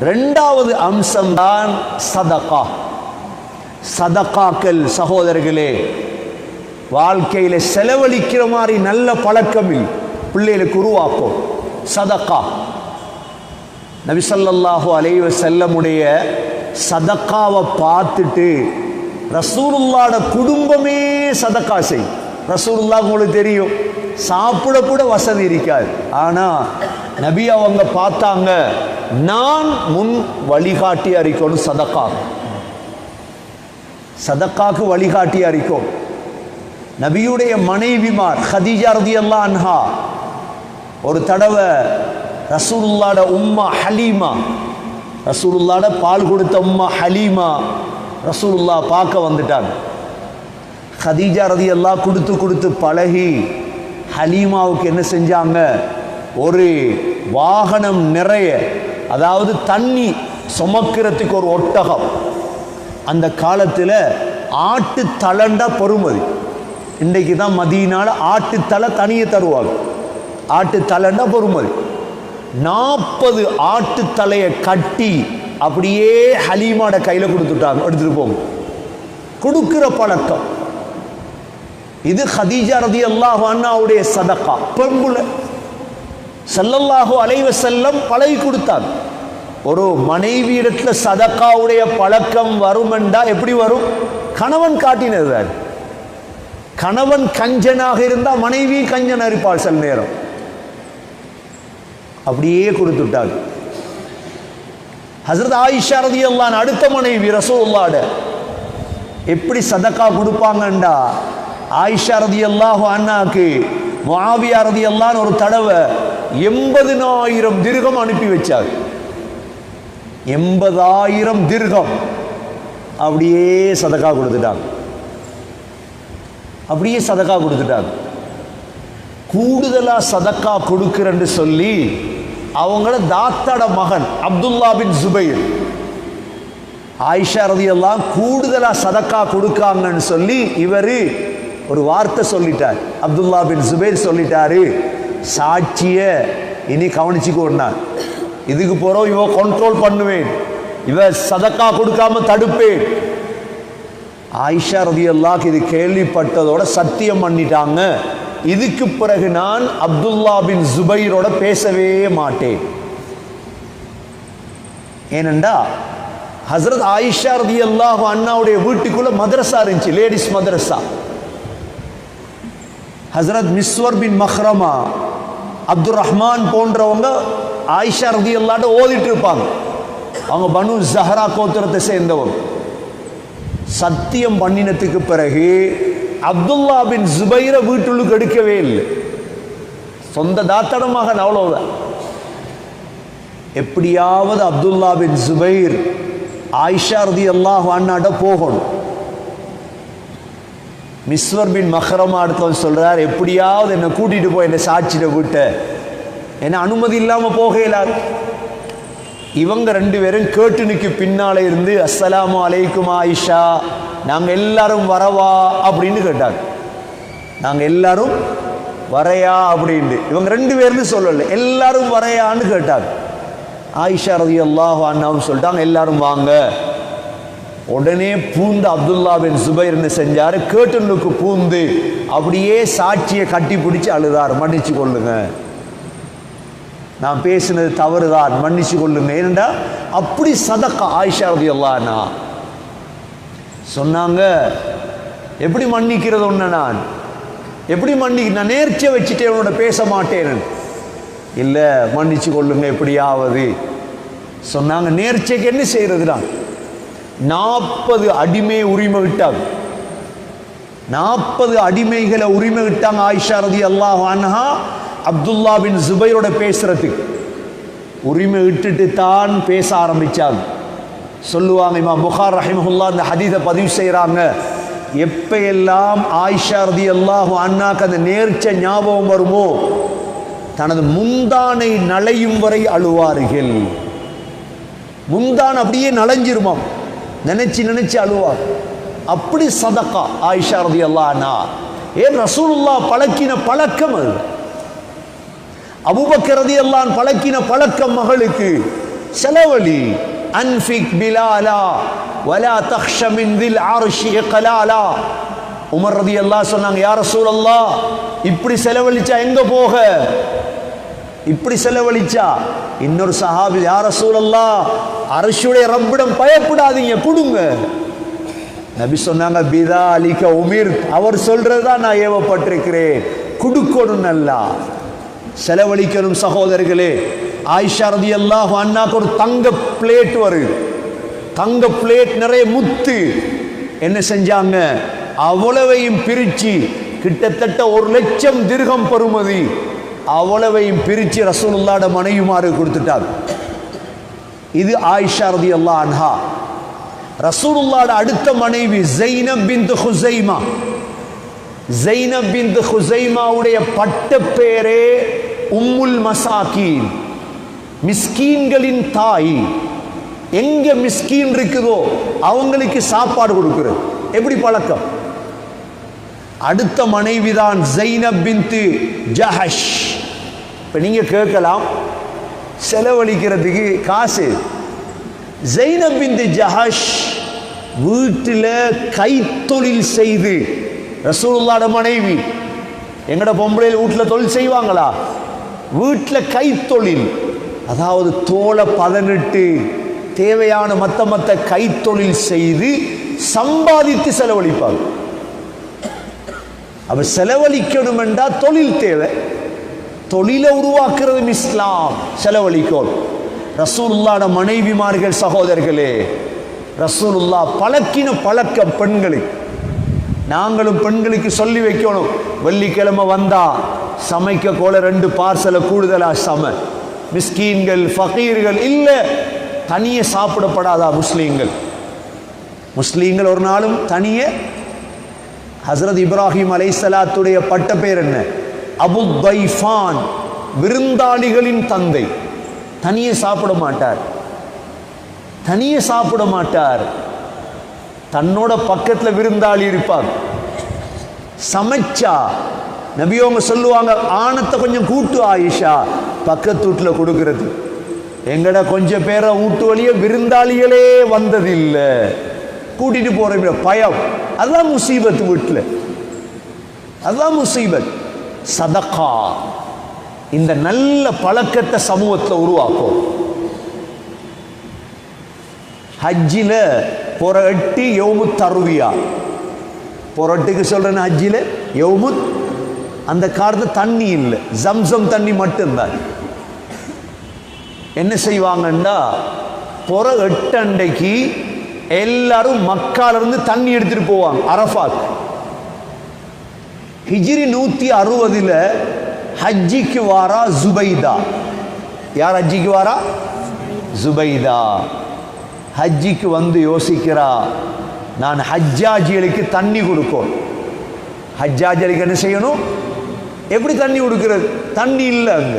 இரண்டாவது அம்சம்தான் சதகா. சதகாக்கள் சகோதரர்களே, வாழ்க்கையில செலவழிக்கிற மாதிரி நல்ல பழக்கம் பிள்ளைகளுக்கு உருவாக்கும். சதகா நபி ஸல்லல்லாஹு அலைஹி வஸல்லமுடைய சதகாவை பார்த்துட்டு ரசூலுல்லாஹ்ட குடும்பமே சதகா செய். ரசூலுல்லாஹ் உங்களுக்கு தெரியும், சாப்பிட கூட வசதி இருக்காது. ஆனா நபி அவங்க பார்த்தாங்க, நான் முன் வழிகாட்டி அறிக்கணும். சதக்காக்கு வழிகாட்டி அறிக்கும். நபியுடைய மனைவிமார் ஹதீஜா ரலியல்லாஹு அன்ஹா ஒரு தடவை ரசூலுல்லாஹ்ட உம்மா ஹலீமா, ரசூலுல்லாஹ்ட பால் கொடுத்த உம்மா ஹலீமா ரசூலுல்லாஹ் பார்க்க வந்துட்டாங்க. ஹதீஜா ரலியல்லாஹு கொடுத்து கொடுத்து பழகி ஹலீமாவுக்கு என்ன செஞ்சாங்க, ஒரு வாகனம் நிறைய, அதாவது தண்ணி சுமக்கிறதுக்கு ஒரு ஒட்டகம். அந்த காலத்தில் ஆட்டு தலண்டா பொறுமதி. இன்றைக்கு தான் மதீனால ஆட்டு தலை தனியே தருவாங்க. ஆட்டு தலைண்டா பொறுமதி. 40 ஆட்டு தலையை கட்டி அப்படியே ஹலீமாட கையில கொடுத்துட்டாங்க, எடுத்துட்டு போங்க. கொடுக்கிற பழக்கம் இது ஹதீஜா ரலியல்லாஹு அன்ஹாவுடைய சதகா. பெண்புல ஸல்லல்லாஹு அலைஹி வஸல்லம் பழகி கொடுத்தாங்க. ஒரு மனைவி இடத்துல சதகாவுடைய பழக்கம் வருமெண்டா எப்படி வரும்? கணவன் காட்டினது. கணவன் கஞ்சனாக இருந்தா மனைவி கஞ்சன் இருப்பாள். சில நேரம் அப்படியே கொடுத்துட்டாங்க. ஹஸ்ரத் ஆயிஷா ரலியல்லாஹு அன்ஹா அடுத்த மனைவி ரசூலுல்லாஹ்ட எப்படி சதகா கொடுப்பாங்கண்டா, ஆயிஷா ரலியல்லாஹு அன்ஹாக்கு முஆவியா ரலியல்லாஹு அன்ஹு ஒரு தடவை 80,000 திர்ஹம் அனுப்பி வச்சார். 80,000 திர்ஹம் அப்படியே சதகா கொடுத்துட்டாங்க. அப்படியே சதகா கொடுத்துட்டாங்க. கூடுதலா சதக்கா கொடுக்கிறன்னு சொல்லி அவங்கள தாத்தாட மகன் அப்துல்லா பின் ஜுபைர், ஆயிஷா ரலியல்லாஹு கூடுதலா சதக்கா கொடுக்காங்கன்னு சொல்லி இவரு ஒரு வார்த்தை சொல்லிட்டார். அப்துல்லா பின் ஜுபைர் சொல்லிட்டாரு, சாட்சிய இனி கவனிச்சுக்கோன்னா, இதுக்கு போறோம் இவ கண்ட்ரோல் பண்ணுவேன், இவ சதக்கா கொடுக்காம தடுப்பேன். ஆயிஷா ரலியல்லாஹு இது கேள்விப்பட்டதோட சத்தியம் பண்ணிட்டாங்க, இதுக்கு பிறகு நான் அப்துல்லா பின் ஜுபைரோட பேசவே மாட்டேன். ஏனென்றா ஹஸ்ரத் ஆயிஷா ரலியல்லாஹு அன்ஹாவுடைய வீட்டுக்குள்ள மதரசா இருந்துச்சு, லேடிஸ் மதரசா. ஹஸ்ரத் மிஸ்வர் பின் மஹ்ரமா, அப்துல் ரஹ்மான் போன்றவங்க ஆயிஷா ரலியல்லாஹு ஓதிட்டு இருப்பாங்க. அவங்க பனு ஜஹரா கோத்திரத்தை சேர்ந்தவங்க. சத்தியம் பண்ணினத்துக்கு பிறகு அப்துல்லா பின் ஜுபைர வீட்டுள்ளுக்கு எடுக்கவே இல்லை. சொந்த தாத்தட மகன், அவ்வளவுதான். எப்படியாவது அப்துல்லா பின் ஜுபைர் ஆயிஷா ரலியல்லாஹு அன்ஹாட்ட போகணும். மிஸ்வர் பின் மஹ்ரமா அடுத்தவன் சொல்றார், எப்படியாவது என்னை கூட்டிட்டு போய் என்னை சாட்சியிட விட்ட, என்ன அனுமதி இல்லாம போகலாது. இவங்க 2 பேரும் கேட்டுனுக்கு பின்னால இருந்து அஸ்ஸலாமு அலைக்கும் ஆயிஷா, நாங்க எல்லாரும் வரவா அப்படின்னு கேட்டாங்க. நாங்க எல்லாரும் வரையா அப்படின்னு இவங்க 2 பேர்னு சொல்லல, எல்லாரும் வரையான்னு கேட்டாங்க. ஆயிஷா ரலியல்லாஹு அன்ஹா சொல்லிட்டாங்க, எல்லாரும் வாங்க. உடனே பூந்து அப்துல்லா பின் ஜுபைர் என்ன செஞ்சாரு, கேட்டனுக்கு பூந்து அப்படியே சாட்சியை கட்டி பிடிச்சு அழுதார், மன்னிச்சு கொள்ளுங்க, நான் பேசினது தவறுதான், மன்னிச்சு கொள்ளுங்க. ஏனென்றா அப்படி சதக்கா. ஆயிஷா ரலியல்லாஹு அன்ஹா சொன்னாங்க, எப்படி மன்னிக்கிறது ஒன்று, நான் எப்படி நான் நேர்ச்சியை வச்சுட்டு உன்னோட பேச மாட்டேன். இல்லை மன்னிச்சு கொள்ளுங்க எப்படியாவது சொன்னாங்க. நேர்ச்சிக்கு என்ன செய்யறதுனா 40 அடிமை உரிமை விட்டாங்க. 40 அடிமைகளை உரிமை விட்டாங்க ஆயிஷா ரலியல்லாஹு அன்ஹா அப்துல்லா பின் ஜுபைரோட பேசுறதுக்கு. உரிமை விட்டுட்டு தான் பேச ஆரம்பிச்சாங்க. சொல்லுவாங்க, இமாம் புகார் ரஹிமஹுல்லாஹ் இந்த ஹதீஸை பதிவு செய்கிறாங்க, எப்ப எல்லாம் ஆயிஷா ரலியல்லாஹு அன்ஹாக்கு அந்த நேர்ச்ச ஞாபகம் வருமோ தனது முந்தானை நலையும் வரை அழுவார்கள். முந்தான் அப்படியே நலைஞ்சிருமாம், நினைச்சு நினைச்சு அழுவார். அப்படி சதக்கா ஆயிஷா ரலியல்லாஹு அன்ஹா. ஏன் ரசூலுல்லாஹ் பழக்கின பழக்கம் அது. அபூபக்கர் ரலியல்லாஹு அன்ஹு பழக்கின பழக்கம் மகளுக்கு. செலவழி. அன்ஃபிக் பிலாலா வலா தக்ஷ மின் தில் அர்ஷி இக்லாலா. உமர் ரலியல்லாஹு சொன்னாங்க, யா ரசூலல்லாஹ், இப்படி செலவழிச்சா எங்க போக? இப்படி செலவழிச்சா? இன்னொரு சஹாபி, யா ரசூலல்லாஹ், அர்ஷுடைய ரப்பிடம் பயப்படாதீங்க, கொடுங்க. நபி சொன்னாங்க, பிதாலிக உமிர், அவர் சொல்றதுதான் நான் ஏவப்பட்டிருக்கிறேன், கொடுக்கணும். நல்லா செலவழிக்கணும் சகோதரர்களே. ஆயிஷா ரலியல்லாஹு அன்ஹாக்கு ஒரு தங்க பிளேட் வருது, தங்க பிளேட் நிறைய முத்து. என்ன செஞ்சாங்க? அவ்வளவையும் பிரிச்சு, கிட்டத்தட்ட 1,00,000 திர்ஹம் பெறுமதி, அவ்வளவையும் பிரிச்சு ரசூலுல்லாஹ்ட மனைவிமாரு கொடுத்துட்டாங்க. இது ஆயிஷா ரலியல்லாஹு அன்ஹா. ரசூலுல்லாஹ்ட அடுத்த மனைவி ஸைனப் பின்த் ஹுஸைமா. ஸைனப் பின்த் ஹுஸைமாவுடைய பட்ட பேரே உம்முல் மசாகீன், மிஸ்கீன்களின் தாய். எங்க மிஸ்கீன் இருக்குதோ அவங்களுக்கு சாப்பாடு கொடுக்கிறது. எப்படி பழக்கம்? அடுத்த மனைவிதான் ஸைனப் பின்த் ஜஹஷ். இப்ப நீங்க கேட்கலாம், செலவழிக்கிறதுக்கு காசு. ஸைனப் பின்த் ஜஹஷ் வீட்டில் கைத்தொழில் செய்து, ரசூலுல்லாஹ்ட மனைவி. எங்கட பொம்பளையில் வீட்டில் தொழில் செய்வாங்களா? வீட்டில் கைத்தொழில், அதாவது தோலை பதனிட்டு தேவையான மத்த கைத்தொழில் செய்து சம்பாதித்து செலவழிப்பாங்க. அப்ப செலவழிக்கணும் என்றா தொழில் தேவை. தொழிலை உருவாக்குறது இஸ்லாம். செலவழிக்கணும். ரசூலுல்லாஹ்ட மனைவிமார்கள் சகோதரர்களே, ரசூலுல்லாஹ் பழக்கின பழக்கம் பெண்களுக்கு. நாங்களும் பெண்களுக்கு சொல்லி வைக்கணும், வெள்ளிக்கிழமை வந்தா சமைக்க கோல 2 பார்சலை கூடுதலா சம. மிஸ்கீன்கள் ஃபகீர்கள் இல்ல, தனியே சாப்பிடப்படாதா முஸ்லீம்கள்? முஸ்லீம்கள் ஒரு நாளும் தனியே. ஹஸ்ரத் இப்ராஹிம் அலைஹிஸ்ஸலாத்துடைய பட்ட பேர் என்ன? அபு தைஃபான், விருந்தாளிகளின் தந்தை. தனியே சாப்பிட மாட்டார், தனியே சாப்பிட மாட்டார். தன்னோட பக்கத்தில் விருந்தாளி இருப்பார். சமைச்சா நபியோங்க சொல்லுவாங்க, ஆணத்தை கொஞ்சம் கூட்டு ஆயிஷா, பக்கத்து வீட்டில் கொடுக்கிறது. எங்கட கொஞ்சம் பேரை வீட்டு வழியே விருந்தாளிகளே வந்ததில்லை, கூட்டிட்டு போற பயம். அதான் முசீபத் வீட்டில், அதான் முசீபத். சதகா, இந்த நல்ல பழக்கத்தை சமூகத்தில் உருவாக்கும். ஹஜ்ஜில பொரட்டி யௌமுத் தர்வியா, பொரட்டுக்கு சொல்றேன். ஹஜ்ஜில யௌமுத், அந்த காலத்துல தண்ணி இல்லை, ஜம்சம் தண்ணி மட்டும்தான். என்ன செய்வாங்கன்னா, பொற 8 அண்டைக்கு எல்லாரும் மக்கால இருந்து தண்ணி எடுத்துட்டு போவாங்க அரஃபாத். ஹிஜ்ரி 160 ஹஜ்ஜிக்கு வாரா ஜுபைதா. யார் ஹஜ்ஜிக்கு வாரா? ஜுபைதா. ஹஜ்ஜிக்கு வந்து யோசிக்கிறா, நான் ஹஜ்ஜாஜிகளுக்கு தண்ணி கொடுக்கும். ஹஜ்ஜாஜிகளுக்கு என்ன செய்யணும்? எப்படி தண்ணி கொடுக்கிறது? தண்ணி இல்லை. அங்க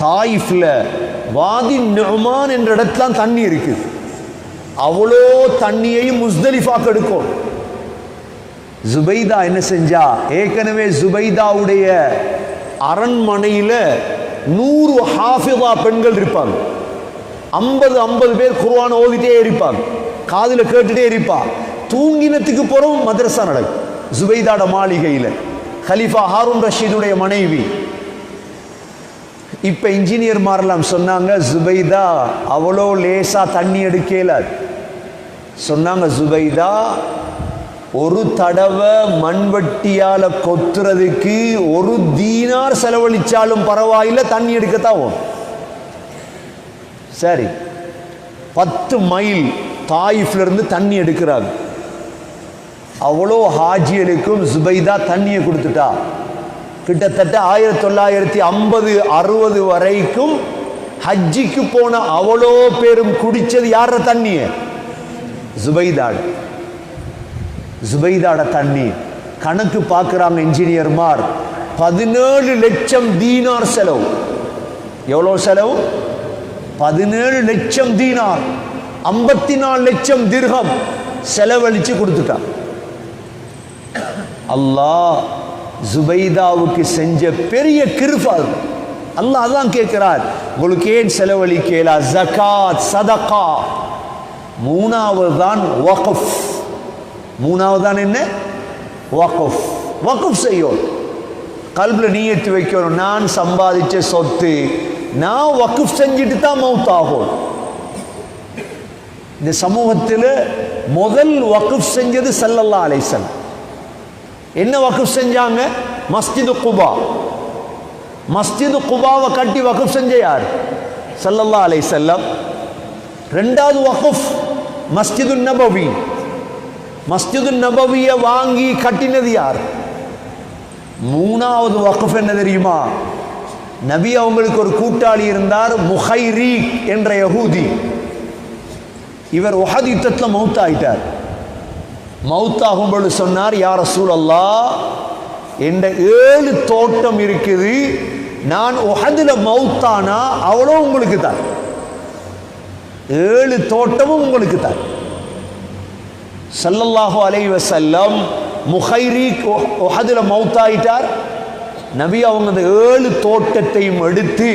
தாயிஃப்ல வாதி நுமான் என்ற இடத்துல தண்ணி இருக்குது. அவ்வளோ தண்ணியையும் முஸ்தலிஃபாக்கு எடுக்கும். ஜுபைதா என்ன செஞ்சா, ஏற்கனவே ஜுபைதாவுடைய அரண்மனையில 100 ஹாஃபிதா பெண்கள் இருப்பாங்க. 50 பேர் குர்ஆன் ஓதிட்டே இருப்பாங்க, காதுல கேட்டுட்டே இருப்பா. தூங்கினத்துக்கு போறோம் மதரசா நடக்கும் ஜுபைதாட மாளிகையில். கலீஃபா ஹாரூன் ரஷீதுடைய மனைவி. இப்ப இன்ஜினியர் மாறலாம் சொன்னாங்க, ஜுபைதா அவ்வளோ லேசா தண்ணி எடுக்கல. சொன்னாங்க, ஜுபைதா ஒரு தடவை மண்வட்டியால கொத்துறதுக்கு 1 தீனார் செலவழிச்சாலும் பரவாயில்லை, தண்ணி எடுக்கத்தான் போகும். சரி, 10 மைல் தாயிஃப்ல இருந்து தண்ணி எடுக்கிறாங்க. அவ்வளோ ஹாஜிகளுக்கும் ஜுபைதா தண்ணியை கொடுத்துட்டா. கிட்டத்தட்ட 1950-60 வரைக்கும் ஹஜ்ஜிக்கு போன அவ்வளோ பேரும் குடிச்சது யார தண்ணிய? ஜுபைதாட. ஜுபைதாட தண்ணி. கணக்கு பார்க்குறாங்க இன்ஜினியர்மார், 17 லட்சம் தீனார் செலவு. எவ்வளோ செலவு? 17 லட்சம் தீனார், 54 லட்சம் திர்ஹம் செலவழிச்சு கொடுத்துட்டான். அல்லாஹ் ஜுபைதாவுக்கு செஞ்ச பெரிய கிருபை. அல்லாஹ் அதான் கேட்கிறார், உங்களுக்கு ஏன் செலவழிக்கலா? ஜகாத், சதகா. மூணாவது தான் வக்ஃப். மூணாவது தான் என்ன? வக்ஃப். வக்ஃப் செய்யும். கல்பில் நீயத்து வைக்கணும், நான் சம்பாதிச்ச சொத்து நான் வக்ஃப் செஞ்சுட்டு தான் மௌத் ஆகும். இந்த சமூகத்தில் முதல் வக்ஃப் செஞ்சது ஸல்லல்லாஹு அலைஹி வஸல்லம். என்ன வக்ஃப் செஞ்சாங்க? மஸ்ஜிது குபா. மஸ்ஜிது குபாவை கட்டி வக்ஃப் செஞ்ச யார்? ஸல்லல்லாஹு அலைஹி வஸல்லம். ரெண்டாவது வக்ஃப் மஸ்ஜிது நபவி. மஸ்ஜிது நபவியை வாங்கி கட்டினது யார்? மூணாவது வக்ஃப் என்ன தெரியுமா? நபி அவங்களுக்கு ஒரு கூட்டாளி இருந்தார், முஹைரீக் என்ற யஹூதி. இவர் உஹத் யுத்தத்தில் மௌத் ஆயிட்டார். மௌத்தாகும் பொழுது சொன்னார், யா ரசூலல்லாஹ், என்ற 7 தோட்டம் இருக்குது, நான் உஹதுல மௌத்தானா அவ்வளோ உங்களுக்கு தான், 7 தோட்டமும் உங்களுக்கு தான். ஸல்லல்லாஹு அலைஹி வஸல்லம் முஹைரீக் உஹதுல மௌத்தாயிட்டார். நபி அவங்க அந்த 7 தோட்டத்தையும் எடுத்து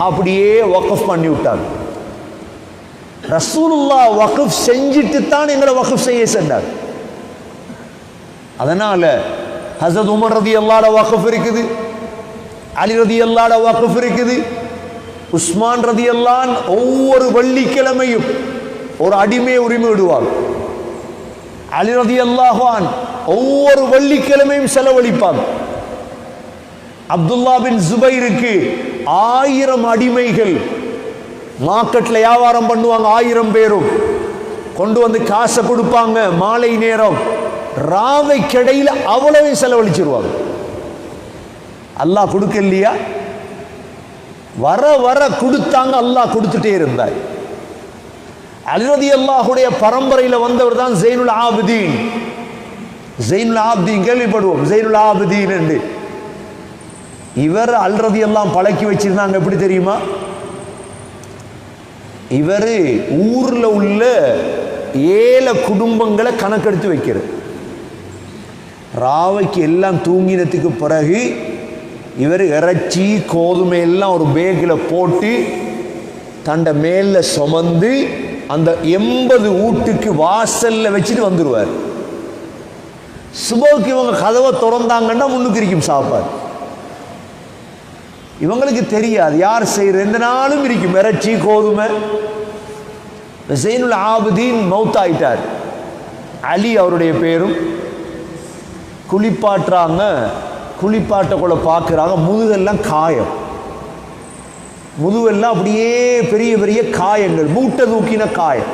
அப்படியே வக்ஃப் பண்ணி விட்டாங்க. ரசூலுல்லாஹ் வக்ஃப் செஞ்சிட்டு தான் எங்களை வக்ஃப் செய்ய சொன்னார். அதனால ஹஸரத் உமர் ரலியல்லாஹு வக்ஃப் இருக்குது, அலி ரலியல்லாஹு வக்ஃப் இருக்குது, உஸ்மான் ரலியல்லாஹு ஒவ்வொரு வெள்ளிக்கிழமையும் ஒரு அடிமை உரிமை விடுவாங்க. அலி ரலியல்லாஹு ஒவ்வொரு வெள்ளிக்கிழமையும் செலவழிப்பாங்க. அப்துல்லா பின் ஜுபைருக்கு 1000 அடிமைகள் மார்க்கெட்ல வியாபாரம் பண்ணுவாங்க. 1000 பேரும் கொண்டு வந்து காசை கொடுப்பாங்க. மாலை நேரம் ராவை கடையில் அவ்வளவே செலவழிச்சிருவாங்க. அல்லாஹ் கொடுக்கலையா? வர வர கொடுத்தாங்க, அல்லாஹ் கொடுத்துட்டே இருந்தார். அலி ரலியல்லாஹுடைய பரம்பரையில் வந்தவர் தான் ஸைனுல் ஆபிதீன். ஸைனுல் ஆபிதீன் கேள்விப்படுவோம், ஸைனுல் ஆபிதீன் என்று. இவர் அலி ரலியல்லாஹு பழக்கி வச்சிருந்தாங்க. எப்படி தெரியுமா? இவர் ஊரில் உள்ள 7 குடும்பங்களை கணக்கெடுத்து வைக்கிறது. ராவைக்கு எல்லாம் தூங்கினத்துக்கு பிறகு இவர் இறைச்சி கோதுமை எல்லாம் ஒரு பேக்கில் போட்டு தண்டை மேல சுமந்து அந்த 80 வீட்டுக்கு வாசல்ல வச்சுட்டு வந்துடுவார். சுபவுக்கு இவங்க கதவை திறந்தாங்கன்னா முன்னுக்கு இருக்கும் சாப்பாடு. இவங்களுக்கு தெரியாது யார் செய்யற, எந்த நாளும் இருக்கும் இறைச்சி கோதுமை. ஸைனுல் ஆபிதீன் மௌத் ஆயிட்டார். அலி அவருடைய பேரும். குளிப்பாட்டுறாங்க, குளிப்பாட்டக்குள்ள பார்க்குறாங்க, முதுகெல்லாம் காயம், முதுவெல்லாம் அப்படியே பெரிய பெரிய காயங்கள், மூட்டை தூக்கின காயம்.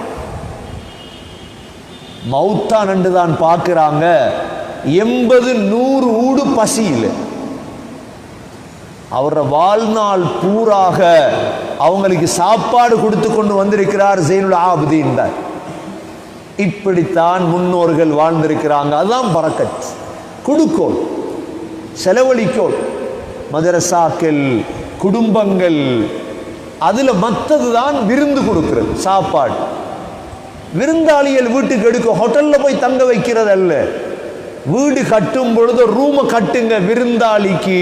மௌத்தா நண்டு தான் பார்க்குறாங்க. 80-100 ஊடு பசியில் அவர வாழ்நாள் பூராக அவங்களுக்கு சாப்பாடு கொடுத்து கொண்டு வந்திருக்கிறார் ஸைனுல் ஆபிதீன் தான். இப்படித்தான் முன்னோர்கள் வாழ்ந்திருக்கிறாங்க. அதுதான் பரக்கத். கொடுக்கோள், செலவழிக்கோள், மதரசாக்கள், குடும்பங்கள், அதில் மற்றது தான் விருந்து கொடுக்கிறது, சாப்பாடு. விருந்தாளிகள் வீட்டுக்கு எடுக்க, ஹோட்டலில் போய் தங்க வைக்கிறது அல்ல. வீடு கட்டும் பொழுது ரூமை கட்டுங்க விருந்தாளிக்கு.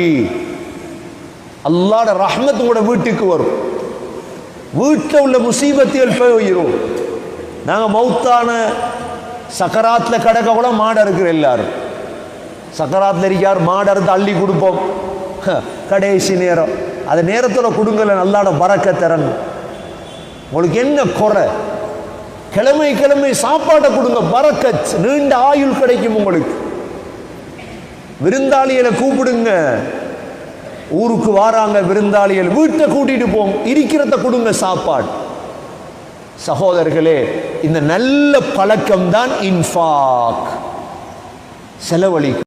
அல்லாஹ்வுடைய ரஹ்மத் உங்களோட வீட்டுக்கு வரும். வீட்டில் உள்ள முசீபத்துகள் போயிடும். நாங்கள் மௌத்தான சக்கராத்தில் கிடக்க கூட மாடு இருக்கிற எல்லாரும் சக்கராத்தில் இருக்கார், மாடு அறுத்து அள்ளி கொடுப்போம் கடைசி நேரம். அது நேரத்தில் கொடுங்கல, நல்லாட பரக்கத் தரங்க. உங்களுக்கு என்ன குறை? கிழமை கிழமை சாப்பாட்டை கொடுங்க, பரக்கத், நீண்ட ஆயுள் கிடைக்கும் உங்களுக்கு. விருந்தாளிகளை கூப்பிடுங்க. ஊருக்கு வாராங்க விருந்தாளிகள், வீட்டை கூட்டிட்டு போங்க, இருக்கிறத கொடுங்க சாப்பாடு. சகோதரர்களே, இந்த நல்ல பழக்கம் தான் இன்ஃபாக், செலவழிக்கும்.